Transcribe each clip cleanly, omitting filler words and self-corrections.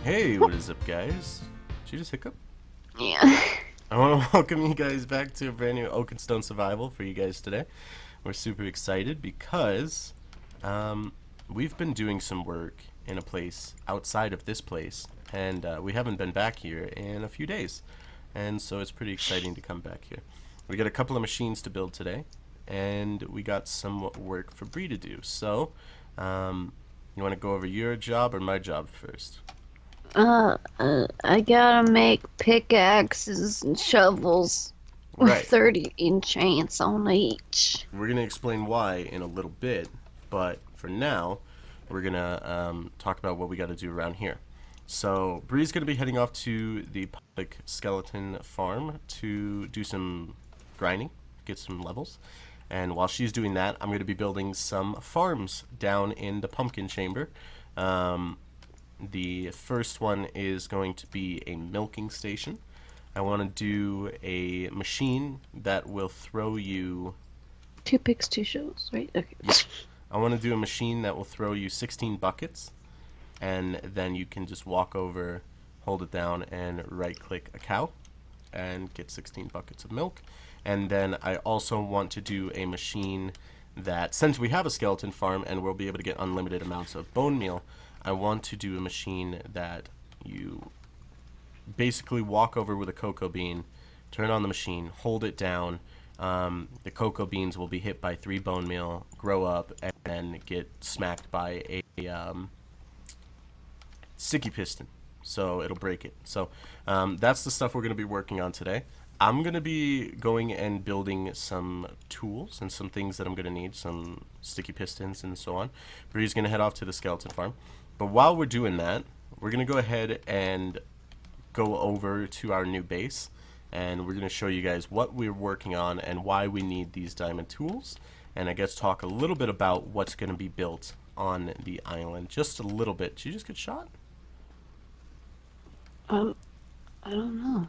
Hey, what is up, guys? Did you just hiccup? Yeah. I want to welcome you guys back to a brand new Oakenstone survival for you guys today. We're super excited because um, we've been doing some work in a place outside of this place, and we haven't been back here in a few days, and so it's pretty exciting to come back here. We got a couple of machines to build today, and we got some work for Bree to do. So, you want to go over your job or my job first? I gotta make pickaxes and shovels with Right. 30 enchants on each. We're going to explain why in a little bit, but for now, we're going to talk about what we got to do around here. So, Bree's going to be heading off to the public skeleton farm to do some grinding, get some levels. And while she's doing that, I'm going to be building some farms down in the pumpkin chamber. The first one is going to be a milking station. I want to do a machine that will throw you. Two picks, two shovels, right? Okay. Yeah. I want to do a machine that will throw you 16 buckets, and then you can just walk over, hold it down, and right-click a cow, and get 16 buckets of milk. And then I also want to do a machine that, since we have a skeleton farm and we'll be able to get unlimited amounts of bone meal, I want to do a machine that you basically walk over with a cocoa bean, turn on the machine, hold it down. The cocoa beans will be hit by 3 bone meal, grow up, and then get smacked by a sticky piston. So it'll break it. So that's the stuff we're going to be working on today. I'm going to be going and building some tools and some things that I'm going to need, some sticky pistons and so on. Bree's going to head off to the skeleton farm. But while we're doing that, we're going to go ahead and go over to our new base, and we're going to show you guys what we're working on and why we need these diamond tools, and I guess talk a little bit about what's going to be built on the island. Just a little bit. Did you just get shot? Um, I don't know.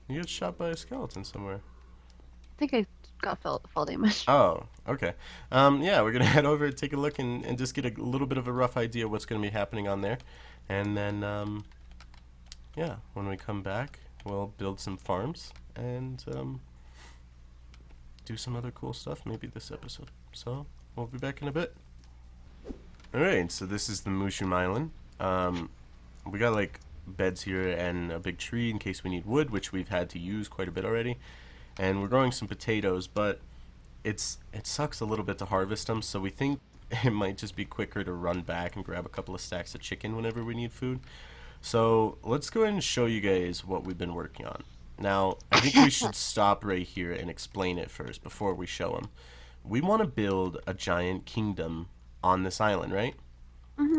You get shot by a skeleton somewhere. I think I got fall damage. Oh, okay. Yeah, we're gonna head over, take a look, and just get a little bit of a rough idea of what's gonna be happening on there, and then yeah, when we come back, we'll build some farms and do some other cool stuff. Maybe this episode. So we'll be back in a bit. All right. So this is the Mooshroom Island. We got like beds here and a big tree in case we need wood, which we've had to use quite a bit already. And we're growing some potatoes, but it sucks a little bit to harvest them, so we think it might just be quicker to run back and grab a couple of stacks of chicken whenever we need food. So let's go ahead and show you guys what we've been working on. Now, I think we should stop right here and explain it first before we show them. We want to build a giant kingdom on this island, right?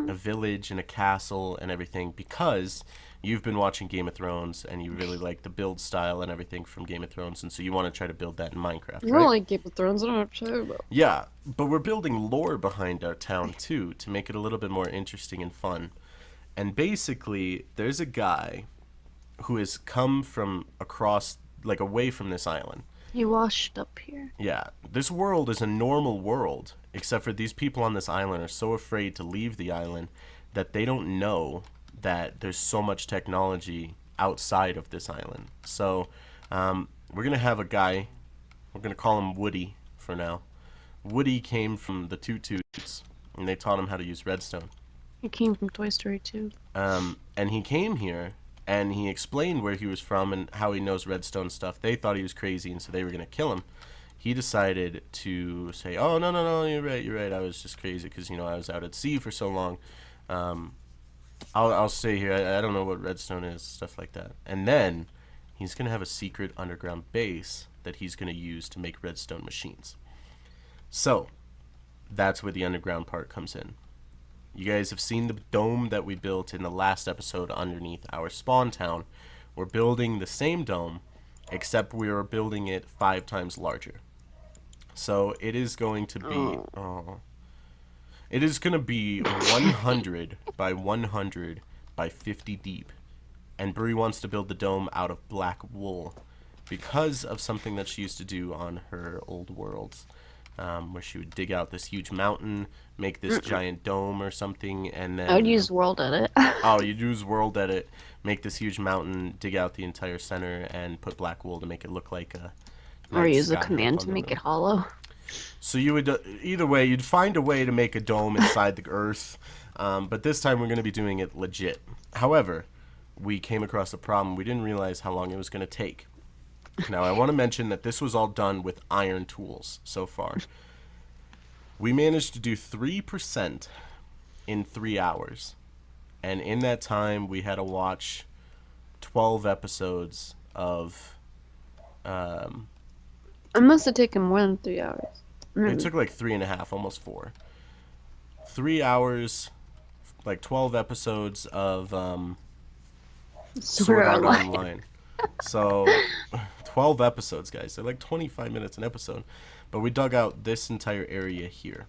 A village and a castle and everything, because you've been watching Game of Thrones and you really like the build style and everything from Game of Thrones, and so you want to try to build that in Minecraft, You don't right? like Game of Thrones, I don't have to tell you about. Yeah, but we're building lore behind our town too to make it a little bit more interesting and fun. And basically, there's a guy who has come from across, like away from this island. He washed up here. Yeah, this world is a normal world, except for these people on this island are so afraid to leave the island that they don't know that there's so much technology outside of this island. So, we're going to have a guy, we're going to call him Woody for now. Woody came from the Toot Toots, and they taught him how to use redstone. He came from Toy Story 2. And he came here and he explained where he was from and how he knows redstone stuff. They thought he was crazy, and so they were going to kill him. He decided to say, "Oh, no, no, no, you're right. I was just crazy because, you know, I was out at sea for so long. I'll stay here. I don't know what redstone is," stuff like that. And then he's going to have a secret underground base that he's going to use to make redstone machines. So that's where the underground part comes in. You guys have seen the dome that we built in the last episode underneath our spawn town. We're building the same dome, except we are building it 5 times larger. So it is going to be... it is going to be 100 by 100 by 50 deep. And Bree wants to build the dome out of black wool because of something that she used to do on her old worlds. where she would dig out this huge mountain, make this giant dome or something, and then I would use world edit. oh, you'd use world edit, make this huge mountain, dig out the entire center, and put black wool to make it look like a Or nice use a sky command up on to the make moon. it hollow. So you would either way, you'd find a way to make a dome inside the earth, but this time we're going to be doing it legit. However, we came across a problem. We didn't realize how long it was going to take. Now, I want to mention that this was all done with iron tools so far. We managed to do 3% in 3 hours. And in that time, we had to watch 12 episodes of... It must have taken more than 3 hours. It took like 3.5, almost 4. 3 hours, like 12 episodes of Sword Art Online. So, 12 episodes, guys. They're like 25 minutes an episode. But we dug out this entire area here.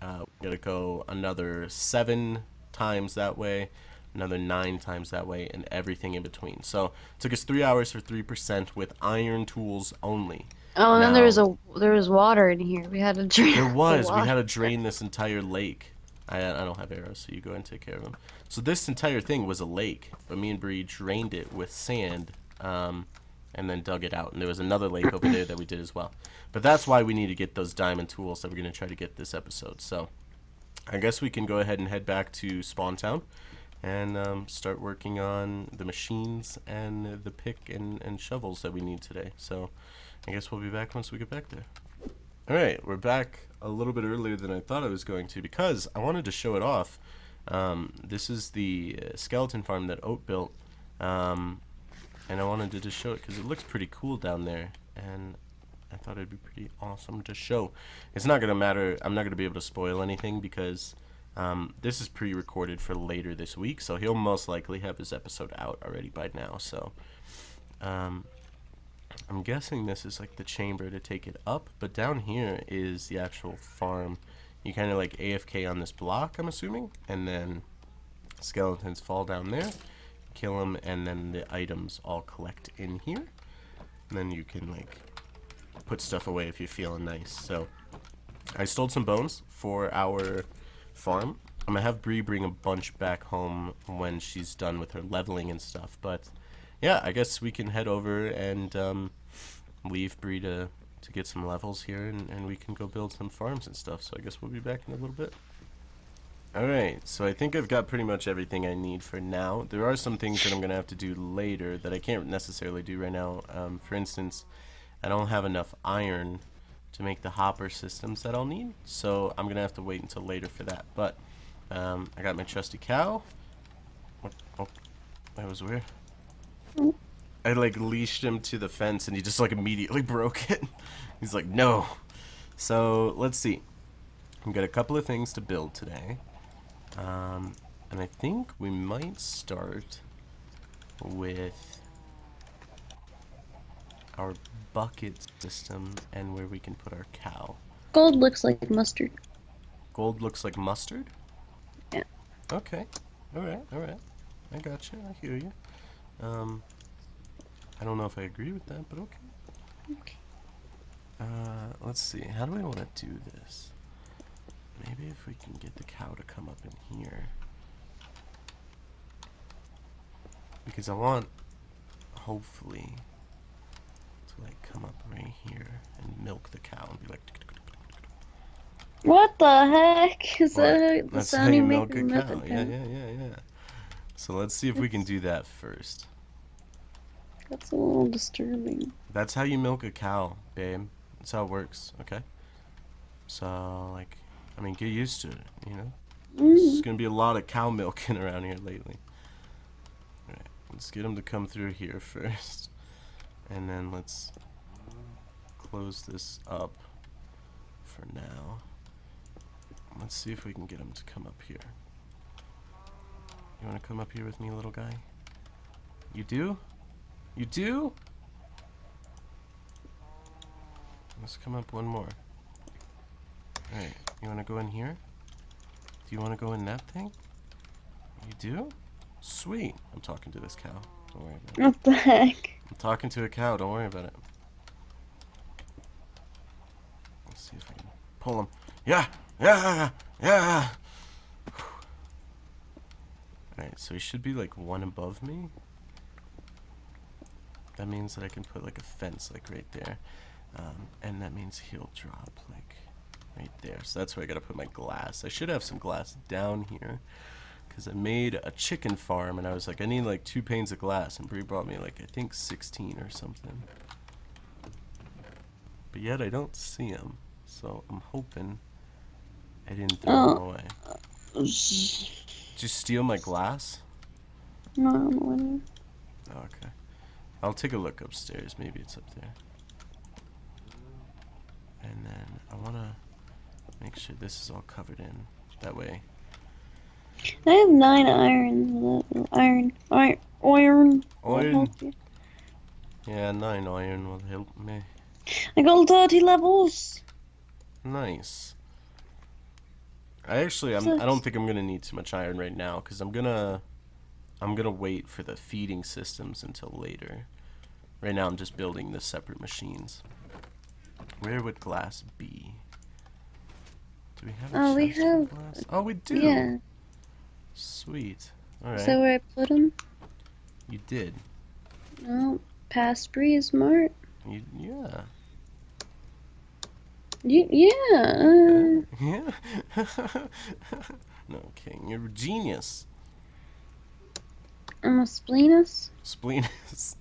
We gotta go another 7 times that way, another 9 times that way, and everything in between. So, it took us 3 hours for 3% with iron tools only. Oh, and then Now- there was water in here. We had to drain. There was. the We had water. to drain this entire lake. I don't have arrows, so you go and take care of them. So this entire thing was a lake, but me and Bree drained it with sand, and then dug it out. And there was another lake over there that we did as well. But that's why we need to get those diamond tools that we're going to try to get this episode. So I guess we can go ahead and head back to Spawn Town and start working on the machines and the pick and shovels that we need today. So I guess we'll be back once we get back there. Alright, we're back a little bit earlier than I thought I was going to because I wanted to show it off. This is the skeleton farm that Oat built, and I wanted to just show it because it looks pretty cool down there, and I thought it'd be pretty awesome to show. It's not going to matter, I'm not going to be able to spoil anything because this is pre-recorded for later this week, so he'll most likely have his episode out already by now, so... I'm guessing this is like the chamber to take it up, but down here is the actual farm. You kind of like AFK on this block, I'm assuming, and then skeletons fall down there, kill them, and then the items all collect in here. And then you can like put stuff away if you're feeling nice. So I stole some bones for our farm. I'm gonna have Bree bring a bunch back home when she's done with her leveling and stuff, but yeah, I guess we can head over and leave Bree to get some levels here, and we can go build some farms and stuff. So I guess we'll be back in a little bit. Alright, so I think I've got pretty much everything I need for now. There are some things that I'm going to have to do later that I can't necessarily do right now. For instance, I don't have enough iron to make the hopper systems that I'll need, so I'm going to have to wait until later for that. But I got my trusty cow. Oh, that was weird. I like leashed him to the fence and he just like immediately broke it. He's like, no. So let's see. We've got a couple of things to build today. And I think we might start with our bucket system and where we can put our cow. Gold looks like mustard. Gold looks like mustard? Yeah. Okay. Alright, alright. I got you. I hear you. I don't know if I agree with that, but okay. Okay. Let's see. How do I want to do this? Maybe if we can get the cow to come up in here. Because I want, hopefully, to like come up right here and milk the cow and be like... What the heck? Is What? that the That's how sound you you make milk a when you milk cow. a Yeah, cow? yeah. So let's see if we can do that first. That's a little disturbing. That's how you milk a cow, babe. That's how it works, okay? So, like, I mean, get used to it, you know? There's gonna be a lot of cow milking around here lately. Alright, let's get him to come through here first. And then let's close this up for now. Let's see if we can get him to come up here. You wanna come up here with me, little guy? You do? You do? Let's come up one more. Alright, you wanna go in here? Do you wanna go in that thing? You do? Sweet. I'm talking to this cow. Don't worry about it. What the heck? I'm talking to a cow. Don't worry about it. Let's see if I can pull him. Yeah, yeah, yeah. Alright, so he should be like one above me. That means that I can put like a fence like right there. And that means he'll drop like right there. So that's where I gotta put my glass. I should have some glass down here, because I made a chicken farm and I was like, I need like 2 panes of glass, and Bree brought me like, I think 16 or something. But yet I don't see him, so I'm hoping I didn't throw him away. Did you steal my glass? No. Oh, okay. I'll take a look upstairs. Maybe it's up there. And then I want to make sure this is all covered in. That way. I have 9 iron. Iron. Iron. will help you. Yeah, 9 iron will help me. I got 30 levels. Nice. I don't think I'm gonna need too much iron right now, because I'm gonna wait for the feeding systems until later. Right now I'm just building the separate machines. Where would glass be? Do we have a chest for glass? Oh, we do. Yeah. Sweet. All right. Is that where I put them? You did. No, past Bree is smart. Yeah. Yeah. Yeah. No, King, you're a genius. I'm a spleenus. Spleenus.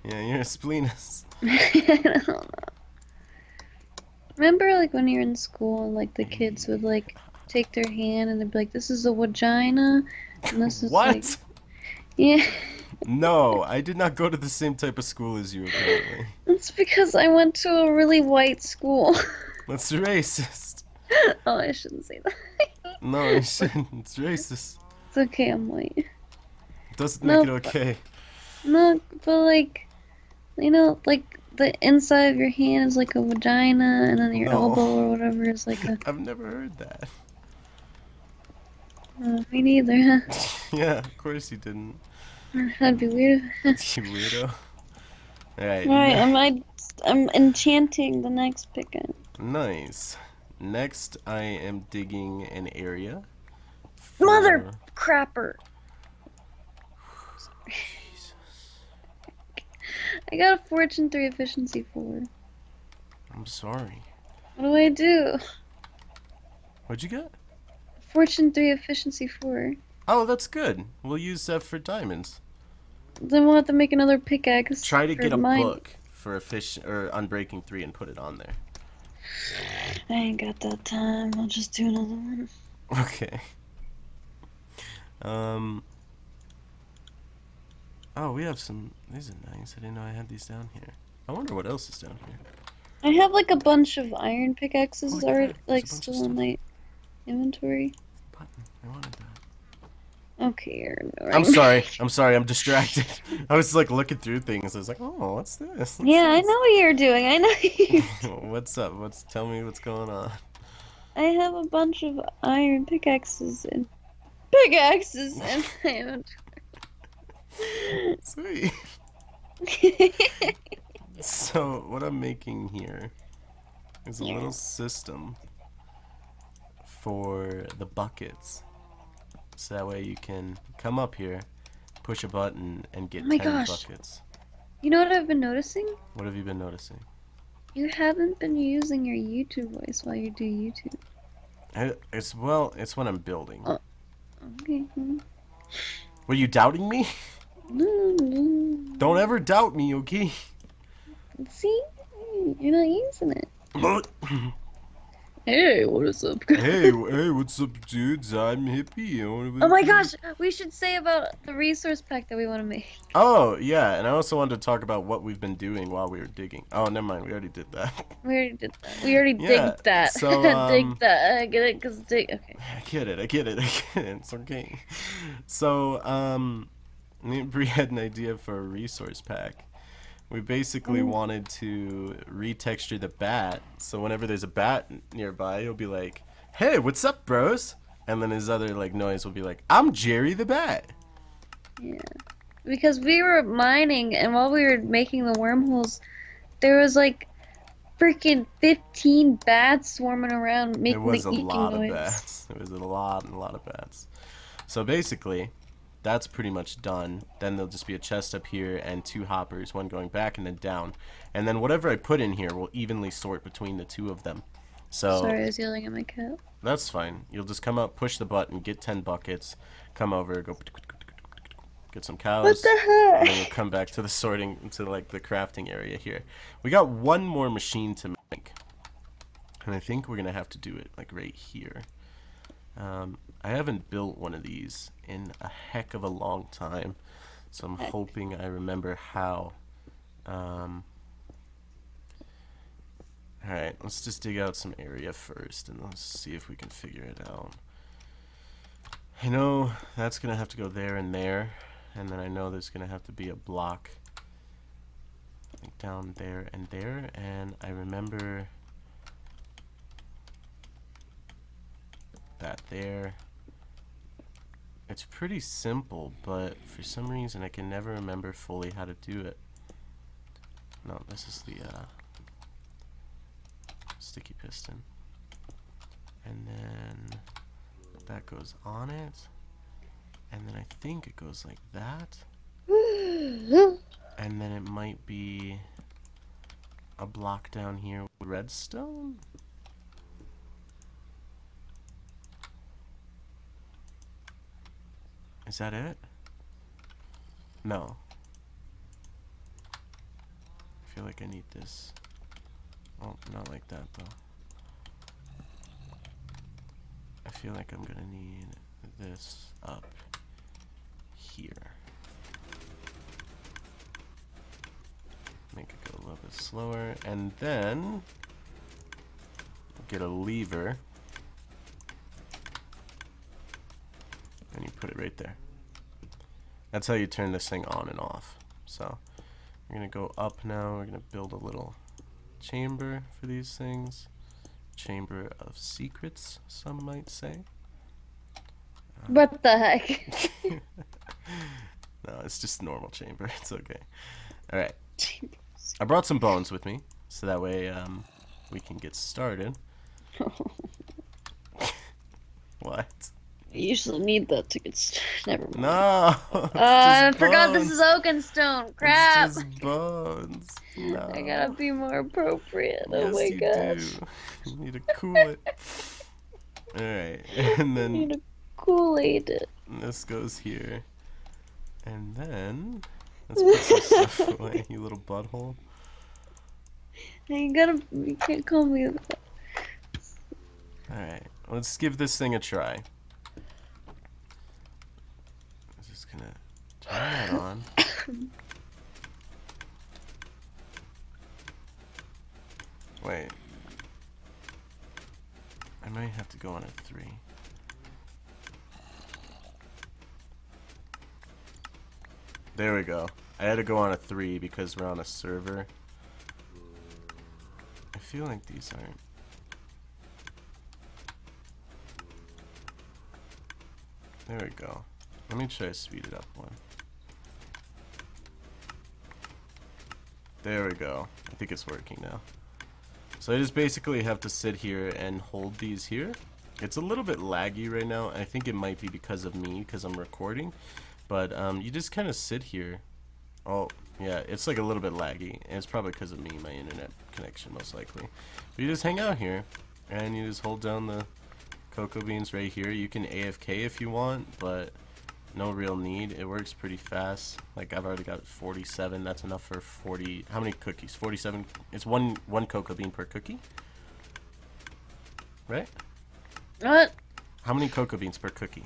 Yeah, you're a spleenus. I don't know. Remember, like, when you're in school and, like, the kids would, like, take their hand and they'd be like, this is a vagina, and this is, what? like... Yeah. No, I did not go to the same type of school as you, apparently. It's because I went to a really white school. That's racist. Oh, I shouldn't say that. No, you shouldn't. It's racist. It's okay, I'm white. Doesn't make it okay. No, but, like, you know, like, the inside of your hand is like a vagina, and then your elbow or whatever is like a... I've never heard that. Me neither, huh? Yeah, of course you didn't. That'd be weird. You weirdo. Alright. Alright, I'm enchanting the next pickaxe. Nice. Next, I am digging an area. Mother crapper! Jesus. I got a Fortune 3 Efficiency 4. I'm sorry. What do I do? What'd you get? Fortune 3 Efficiency 4. Oh, that's good. We'll use that for diamonds. Then we'll have to make another pickaxe. Try to get a book for Unbreaking 3 and put it on there. I ain't got that time. I'll just do another one. Okay. Oh, we have some. These are nice. I didn't know I had these down here. I wonder what else is down here. I have like a bunch of iron pickaxes Holy crap, like there's a bunch still of in stuff. my inventory. Button. I wanted that. Okay, you're ignoring I'm me. sorry. I'm sorry. I'm distracted. I was like looking through things. I was like, oh, what's this? What's Yeah, I this? know what you're doing. I know you. What's up? Tell me what's going on. I have a bunch of iron pickaxes in my inventory. Sweet. So what I'm making here is a little system for the buckets. So that way you can come up here, push a button, and get 10 buckets. You know what I've been noticing? What have you been noticing? You haven't been using your YouTube voice while you do YouTube. It's when I'm building. Oh. Okay. Were you doubting me? No. Don't ever doubt me, okay? See? You're not using it. Hey, what is up, guys? hey, what's up, dudes? I'm Hippie. Oh my gosh, we should say about the resource pack that we want to make. Oh, yeah, and I also wanted to talk about what we've been doing while we were digging. Oh, never mind, we already did that. We already did that. We already digged that. So, dig that. Get it? Cause dig. Okay. I get it. It's okay. So, me and Bree had an idea for a resource pack. We basically wanted to retexture the bat, so whenever there's a bat nearby, he'll be like, "Hey, what's up, bros?" And then his other like noise will be like, "I'm Jerry the Bat." Yeah. Because we were mining, and while we were making the wormholes, there was like freaking 15 bats swarming around It making was the a eking lot of noise. bats. It was a lot and a lot of bats. So basically, that's pretty much done. Then there'll just be a chest up here and 2 hoppers, one going back and then down. And then whatever I put in here will evenly sort between the 2 of them. So Sorry, I was yelling at my cat. that's fine. You'll just come up, push the button, get 10 buckets, come over, go get some cows. What the And then heck? you'll come back to the sorting, to like the crafting area here. We got one more machine to make. And I think we're going to have to do it like right here. I haven't built one of these in a heck of a long time. So I'm hoping I remember how. Alright, let's just dig out some area first and let's see if we can figure it out. I know that's going to have to go there and there. And then I know there's going to have to be a block like down there and there. And I remember that there. It's pretty simple, but for some reason I can never remember fully how to do it. No, this is the sticky piston. And then that goes on it. And then I think it goes like that. And then it might be a block down here with redstone. Is that it? No. I feel like I need this. Oh, not like that though. I feel like I'm gonna need this up here. Make it go a little bit slower, and then get a lever, and you put it right there. That's how you turn this thing on and off. So we're gonna go up now. We're gonna build a little chamber for these things. Chamber of secrets, some might say. What the heck? No, it's just normal chamber. It's okay. All right. I brought some bones with me, so that way we can get started. What? I usually need that to get never mind. No. I forgot this is Oakenstone. Crap. It's just bones. No. I gotta be more appropriate. Yes, Oh my you gosh. do. You need to cool it. All right, and I need then to Kool-Aid it. this goes here, and then let's put some stuff away. You little butthole. You can't call me that. All right, let's give this thing a try. I'm just gonna turn that on. Wait. I might have to go on a 3. There we go. I had to go on a 3 because we're on a server. I feel like these aren't. There we go. Let me try to speed it up one. There we go. I think it's working now. So I just basically have to sit here and hold these here. It's a little bit laggy right now. I think it might be because of me, because I'm recording. But you just kind of sit here. Oh, yeah, it's like a little bit laggy. And it's probably because of me, my internet connection most likely. But you just hang out here, and you just hold down the cocoa beans right here. You can AFK if you want, but no real need. It works pretty fast. Like, I've already got 47. That's enough for 40. How many cookies? 47. It's one cocoa bean per cookie, right? What? How many cocoa beans per cookie?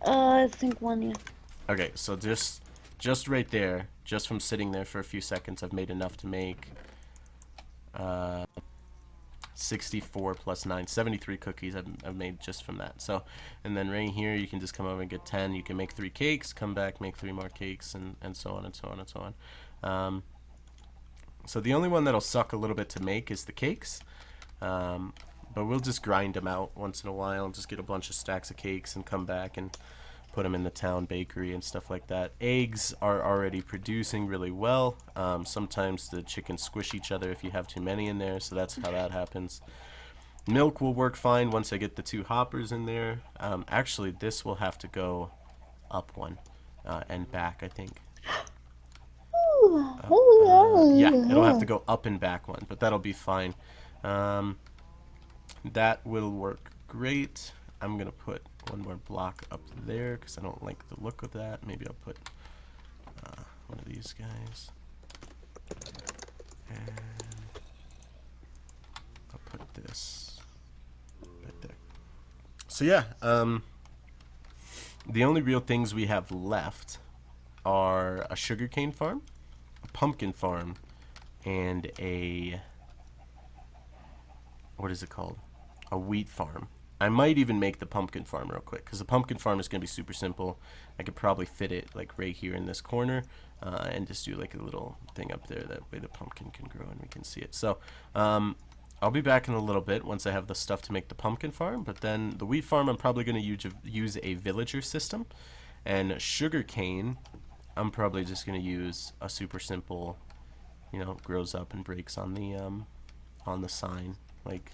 I think one, yeah. Okay, so just right there, just from sitting there for a few seconds, I've made enough to make 64 plus 9, 73 cookies I've made just from that. So, and then right here you can just come over and get 10. You can make 3 cakes, come back, make 3 more cakes, and so on and so on and so on. So the only one that'll suck a little bit to make is the cakes. But we'll just grind them out once in a while and just get a bunch of stacks of cakes and come back and put them in the town bakery and stuff like that. Eggs are already producing really well. Sometimes the chickens squish each other if you have too many in there, so that's how that happens. Milk will work fine once I get the 2 hoppers in there. Actually, this will have to go up one and back, I think. Yeah, it'll have to go up and back one, but that'll be fine. That will work great. I'm going to put one more block up there because I don't like the look of that. Maybe I'll put one of these guys. And I'll put this right there. So yeah, the only real things we have left are a sugarcane farm, a pumpkin farm, and a, what is it called? A wheat farm. I might even make the pumpkin farm real quick because the pumpkin farm is going to be super simple. I could probably fit it like right here in this corner and just do like a little thing up there. That way the pumpkin can grow and we can see it. So I'll be back in a little bit once I have the stuff to make the pumpkin farm. But then the wheat farm, I'm probably going to use a villager system. And sugarcane, I'm probably just going to use a super simple, you know, grows up and breaks on the sign, like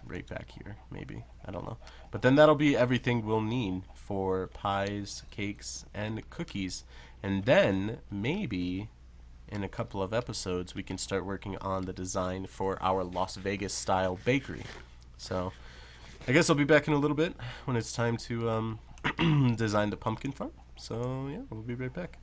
right back here, maybe. I don't know. But then that'll be everything we'll need for pies, cakes, and cookies. And then maybe in a couple of episodes we can start working on the design for our Las Vegas style bakery. So I guess I'll be back in a little bit when it's time to design the pumpkin farm. So yeah, we'll be right back.